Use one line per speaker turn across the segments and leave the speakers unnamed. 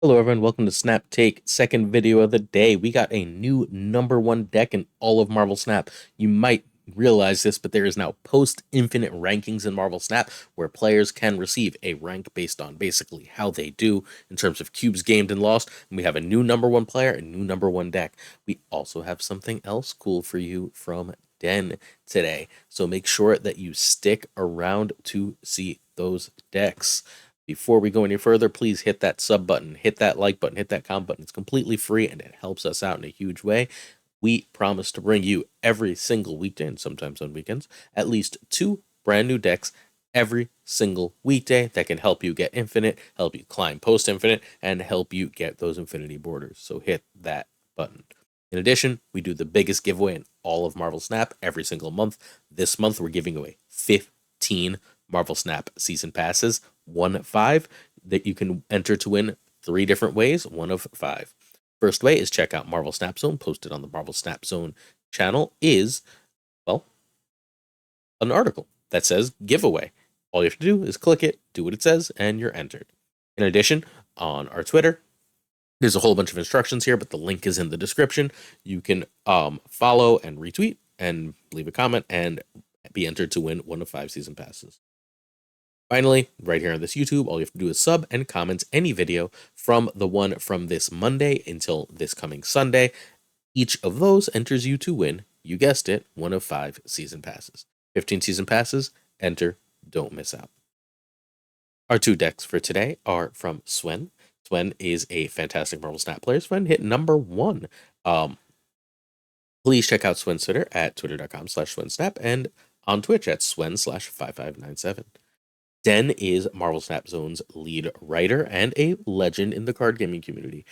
Hello everyone, welcome to Snap Take, second video of the day. We got a new number one deck in all of Marvel Snap. You might realize this, but there is now post-infinite rankings in Marvel Snap where players can receive a rank based on basically how they do in terms of cubes gained and lost. And we have a new number one player, a new number one deck. We also have something else cool for you from Den today. So make sure that you stick around to see those decks. Before we go any further, please hit that sub button, hit that like button, hit that comment button. It's completely free and it helps us out in a huge way. We promise to bring you every single weekday and sometimes on weekends at least 2 brand new decks every single weekday that can help you get infinite, help you climb post infinite, and help you get those infinity borders. So hit that button. In addition, we do the biggest giveaway in all of Marvel Snap every single month. This month, we're giving away 15 Marvel Snap season passes, 1 of 5, that you can enter to win 3 different ways, 1 of 5. First way is check out Marvel Snap Zone, posted on the Marvel Snap Zone channel, is, well, an article that says giveaway. All you have to do is click it, do what it says, and you're entered. In addition, on our Twitter, there's a whole bunch of instructions here, but the link is in the description. You can follow and retweet and leave a comment and be entered to win 1 of 5 season passes. Finally, right here on this YouTube, all you have to do is sub and comment any video from the one from this Monday until this coming Sunday. Each of those enters you to win, you guessed it, 1 of 5 season passes. 15 season passes, enter, don't miss out. Our 2 decks for today are from Swen. Swen is a fantastic Marvel Snap player. Swen hit number 1. Please check out Swen's Twitter at twitter.com/SwenSnap and on Twitch at Swen/5597. Den is Marvel Snap Zone's lead writer and a legend in the card gaming community.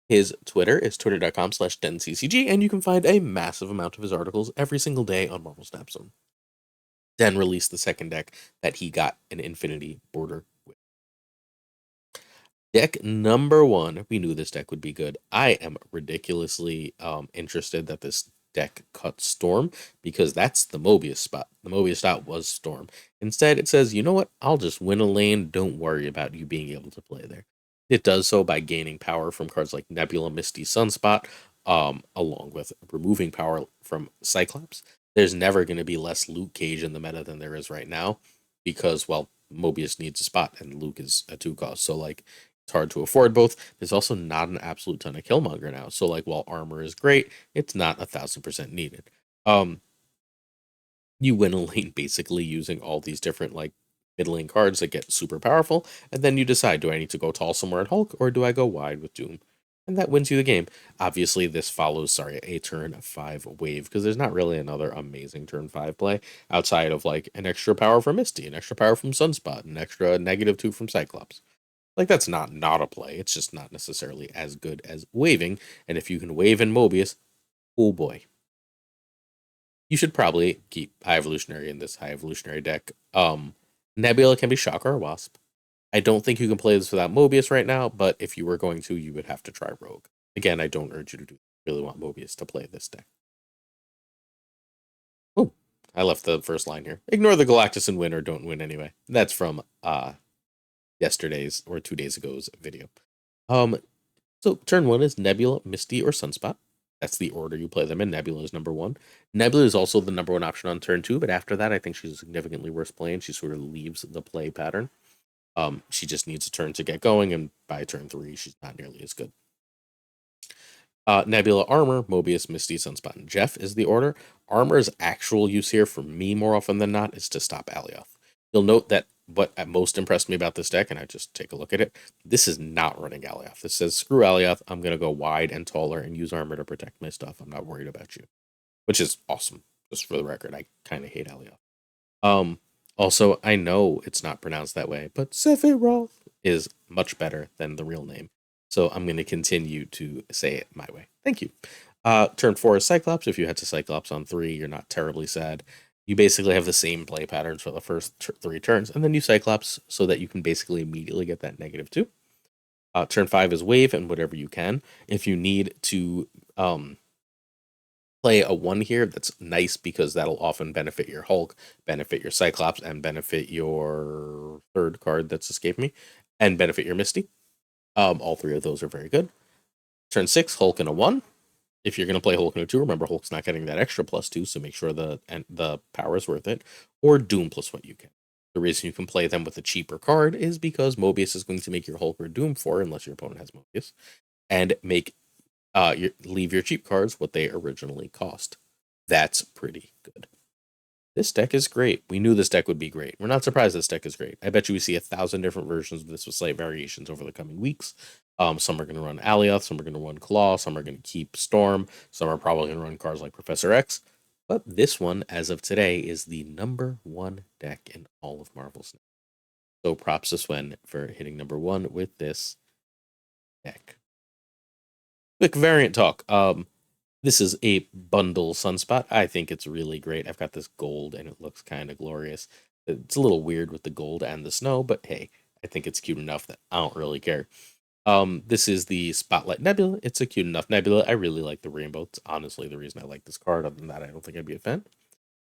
His Twitter is twitter.com/DenCCG, and you can find a massive amount of his articles every single day on Marvel Snap Zone. Den released the second deck that he got an Infinity Border with. Deck number 1, we knew this deck would be good. I am ridiculously interested that this deck cut Storm, because that's the MOBIUS spot. The MOBIUS spot was Storm. Instead, it says, you know what? I'll just win a lane. Don't worry about you being able to play there. It does so by gaining power from cards like Nebula, Misty, Sunspot, along with removing power from Cyclops. There's never going to be less Luke Cage in the meta than there is right now, because, well, Mobius needs a spot and Luke is a 2-cost. So, like, it's hard to afford both. There's also not an absolute ton of Killmonger now. So, like, while armor is great, it's not 1,000% needed. You win a lane basically using all these different, like, middling cards that get super powerful, and then you decide, do I need to go tall somewhere at Hulk, or do I go wide with Doom? And that wins you the game. Obviously, this follows, a turn 5 wave, because there's not really another amazing turn 5 play outside of, like, an extra power from Misty, an extra power from Sunspot, an extra -2 from Cyclops. Like, that's not a play. It's just not necessarily as good as waving. And if you can wave in Mobius, oh boy. You should probably keep High Evolutionary in this High Evolutionary deck. Nebula can be Shock or Wasp. I don't think you can play this without Mobius right now, but if you were going to, you would have to try Rogue. Again, I don't urge you to really want Mobius to play this deck. Oh, I left the first line here. Ignore the Galactus and win or don't win anyway. That's from yesterday's or 2 days ago's video. So turn 1 is Nebula, Misty, or Sunspot. That's the order you play them in. Nebula is number 1. Nebula is also the number 1 option on turn 2, but after that, I think she's significantly worse playing. She sort of leaves the play pattern. She just needs a turn to get going, and by turn 3, she's not nearly as good. Nebula, Armor, Mobius, Misty, Sunspot, and Jeff is the order. Armor's actual use here, for me more often than not, is to stop Alioth. You'll note that what most impressed me about this deck, and I just take a look at it, this is not running Alioth. This says, screw Alioth, I'm going to go wide and taller and use armor to protect my stuff. I'm not worried about you. Which is awesome, just for the record. I kind of hate Alioth. Also, I know it's not pronounced that way, but Sephiroth is much better than the real name. So I'm going to continue to say it my way. Thank you. Turn 4 is Cyclops. If you head to Cyclops on 3, you're not terribly sad. You basically have the same play patterns for the first 3 turns, and then you Cyclops so that you can basically immediately get that -2. Turn 5 is Wave, and whatever you can. If you need to play a 1 here, that's nice, because that'll often benefit your Hulk, benefit your Cyclops, and benefit your third card that's escaped me, and benefit your Misty. All three of those are very good. Turn 6, Hulk in a 1. If you're going to play Hulk in a 2, remember Hulk's not getting that extra +2, so make sure the power is worth it. Or Doom plus what you can. The reason you can play them with a cheaper card is because Mobius is going to make your Hulk or Doom 4, unless your opponent has Mobius, and leave your cheap cards what they originally cost. That's pretty good. This deck is great. We knew this deck would be great. We're not surprised this deck is great. I bet you we see 1,000 different versions of this with slight variations over the coming weeks. Some are going to run Alioth, some are going to run Claw, some are going to keep Storm, some are probably going to run cards like Professor X. But this one, as of today, is the #1 deck in all of Marvel Snap. So props to Swen for hitting #1 with this deck. Quick variant talk. This is a bundle Sunspot. I think it's really great. I've got this gold and it looks kind of glorious. It's a little weird with the gold and the snow, but hey, I think it's cute enough that I don't really care. This is the Spotlight Nebula. It's a cute enough nebula. I really like the rainbow. It's honestly the reason I like this card. Other than that, I don't think I'd be a fan.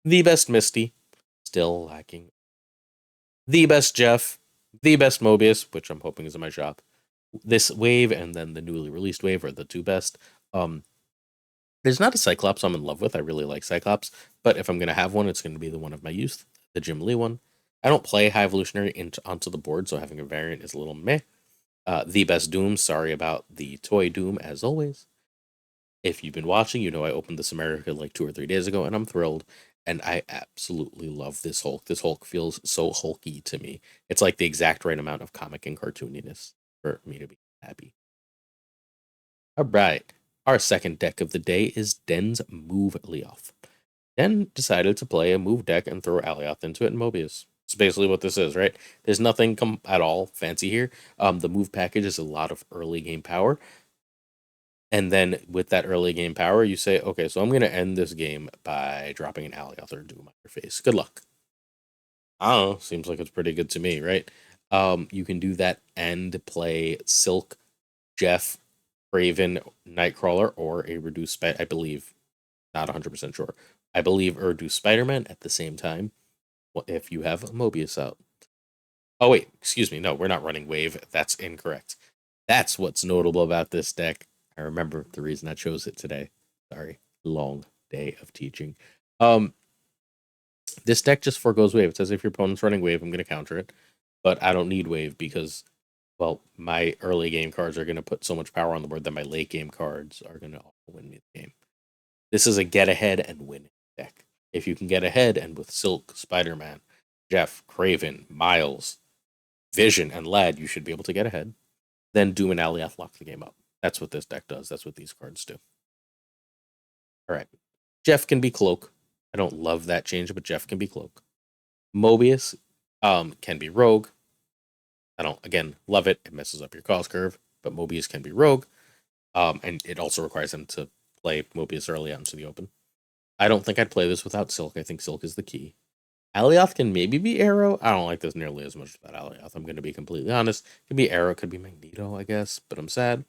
The best Misty. Still lacking. The best Jeff. The best Mobius, which I'm hoping is in my shop. This wave and then the newly released wave are the two best. There's not a Cyclops I'm in love with. I really like Cyclops, but if I'm going to have one, it's going to be the one of my youth, the Jim Lee one. I don't play High Evolutionary onto the board, so having a variant is a little meh. The best Doom, sorry about the toy Doom, as always. If you've been watching, you know I opened this America like 2 or 3 days ago, and I'm thrilled. And I absolutely love this Hulk. This Hulk feels so hulky to me. It's like the exact right amount of comic and cartooniness for me to be happy. All right. Our second deck of the day is Den's Move Leoth. Den decided to play a move deck and throw Alioth into it in Mobius. It's basically what this is, right? There's nothing at all fancy here. The move package is a lot of early game power. And then with that early game power, you say, okay, so I'm going to end this game by dropping an Alioth or Doom on your face. Good luck. I don't know. Seems like it's pretty good to me, right? You can do that and play Silk, Jeff, Raven, Nightcrawler, or a reduced I believe, not 100% sure. I believe a reduced Spider-Man at the same time. If you have Mobius out. Oh wait, excuse me. No, we're not running Wave. That's incorrect. That's what's notable about this deck. I remember the reason I chose it today. Sorry, long day of teaching. This deck just forgoes Wave. It says if your opponent's running Wave, I'm going to counter it, but I don't need Wave because, well, my early game cards are going to put so much power on the board that my late game cards are going to win me the game. This is a get ahead and win deck. If you can get ahead and with Silk, Spider-Man, Jeff, Craven, Miles, Vision, and Lad, you should be able to get ahead. Then Doom and Alioth lock the game up. That's what this deck does. That's what these cards do. All right. Jeff can be Cloak. I don't love that change, but Jeff can be Cloak. Mobius can be Rogue. I don't, again, love it. It messes up your cost curve, but Mobius can be Rogue. And it also requires him to play Mobius early out into the open. I don't think I'd play this without Silk. I think Silk is the key. Alioth can maybe be Arrow. I don't like this nearly as much without Alioth. I'm going to be completely honest. Could be Arrow, could be Magneto, I guess, but I'm sad.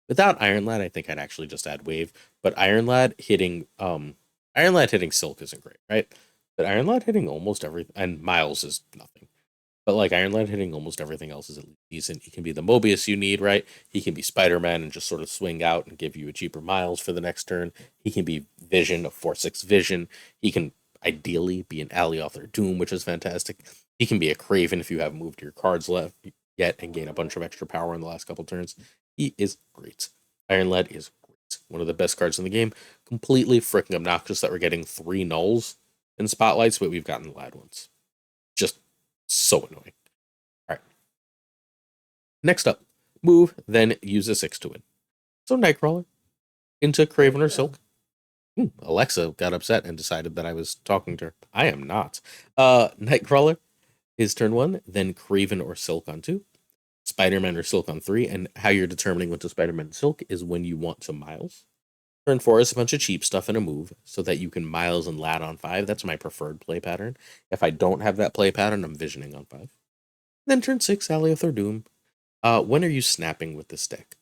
Without Iron Lad, I think I'd actually just add Wave. But Iron Lad hitting Silk isn't great, right? But Iron Lad hitting almost everything, and Miles is nothing. But like Iron Lad hitting almost everything else is at least decent. He can be the Mobius you need, right? He can be Spider-Man and just sort of swing out and give you a cheaper Miles for the next turn. He can be Vision, a 4/6 Vision. He can ideally be an Alioth or Doom, which is fantastic. He can be a Craven if you haven't moved your cards left yet and gain a bunch of extra power in the last couple turns. He is great. Iron Lad is great. One of the best cards in the game. Completely freaking obnoxious that we're getting 3 nulls in spotlights, but we've gotten Lad ones. Just so annoying. All right. Next up, move, then use a 6 to win. So Nightcrawler into Craven or Silk. Alexa got upset and decided that I was talking to her. I am not. Nightcrawler is turn 1, then Craven or Silk on 2, Spider-Man or Silk on 3, and how you're determining when to Spider-Man and Silk is when you want to Miles. Turn 4 is a bunch of cheap stuff and a move so that you can Miles and Lad on 5. That's my preferred play pattern. If I don't have that play pattern, I'm Visioning on 5. Then turn 6, Alioth or Doom. When are you snapping with this deck?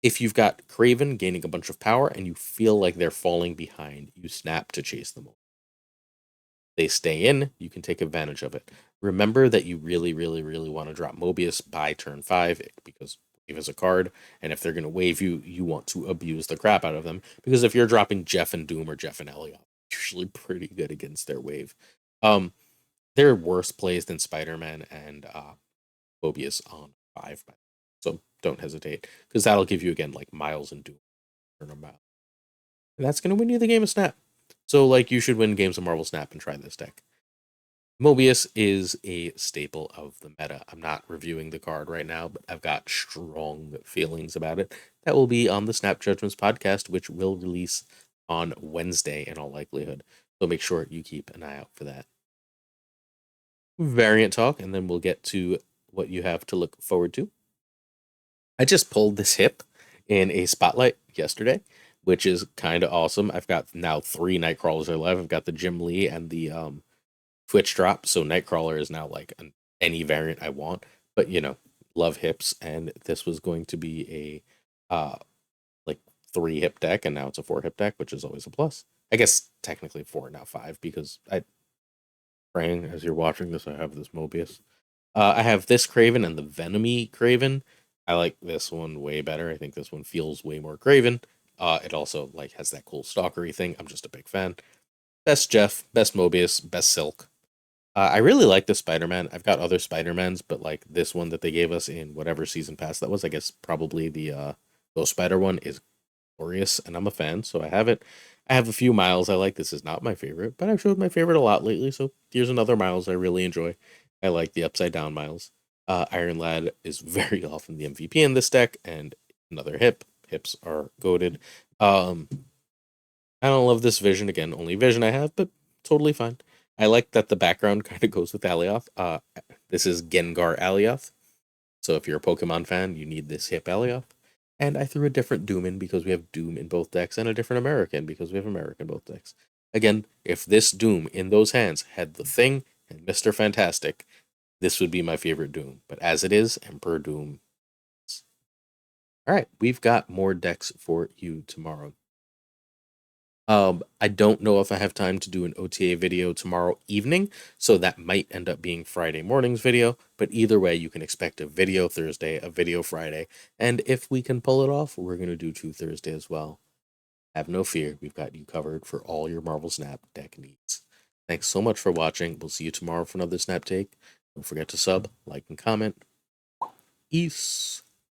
If you've got Craven gaining a bunch of power and you feel like they're falling behind, you snap to chase them all. they stay in, you can take advantage of it. Remember that you really, really, really want to drop Mobius by turn 5 because wave is a card, and if they're going to wave you, you want to abuse the crap out of them because if you're dropping Jeff and Doom or Jeff and Elliot, usually pretty good against their wave. Um, they're worse plays than Spider-Man and Mobius on 5, so don't hesitate because that'll give you again like Miles and Doom or no Miles. And that's going to win you the game of Snap. So like you should win games of Marvel Snap and try this deck. Mobius is a staple of the meta. I'm not reviewing the card right now, but I've got strong feelings about it. That will be on the Snap Judgments podcast, which will release on Wednesday in all likelihood. So make sure you keep an eye out for that. Variant talk, and then we'll get to what you have to look forward to. I just pulled this hip in a spotlight yesterday, which is kind of awesome. I've got now 3 Nightcrawlers alive. I've got the Jim Lee and the Twitch drop, so Nightcrawler is now like any variant I want. But love hips, and this was going to be a like 3 hip deck, and now it's a 4 hip deck, which is always a plus. I guess technically 4 now 5 because I praying as you're watching this. I have this Mobius. I have this Craven and the Venomy Craven. I like this one way better. I think this one feels way more Craven. It also like has that cool stalkery thing. I'm just a big fan. Best Jeff, best Mobius, best Silk. I really like the Spider-Man. I've got other Spider-Mans, but like this one that they gave us in whatever season pass that was, I guess probably the Ghost Spider one is glorious, and I'm a fan, so I have it. I have a few Miles I like. This is not my favorite, but I've showed my favorite a lot lately, so here's another Miles I really enjoy. I like the Upside Down Miles. Iron Lad is very often the MVP in this deck, and another hip. Hips are goaded. I don't love this vision again, only vision I have, but totally fine. I like that the background kind of goes with Alioth. This is Gengar Alioth. So if you're a Pokemon fan, you need this hip Alioth. And I threw a different Doom in because we have Doom in both decks, and a different American because we have American in both decks. Again, if this Doom in those hands had the Thing and Mr. Fantastic, this would be my favorite Doom. But as it is, Emperor Doom. All right, we've got more decks for you tomorrow. I don't know if I have time to do an OTA video tomorrow evening, so that might end up being Friday morning's video, but either way, you can expect a video Thursday, a video Friday, and if we can pull it off, we're going to do 2 Thursday as well. Have no fear, we've got you covered for all your Marvel Snap deck needs. Thanks so much for watching. We'll see you tomorrow for another Snap Take. Don't forget to sub, like, and comment. Peace.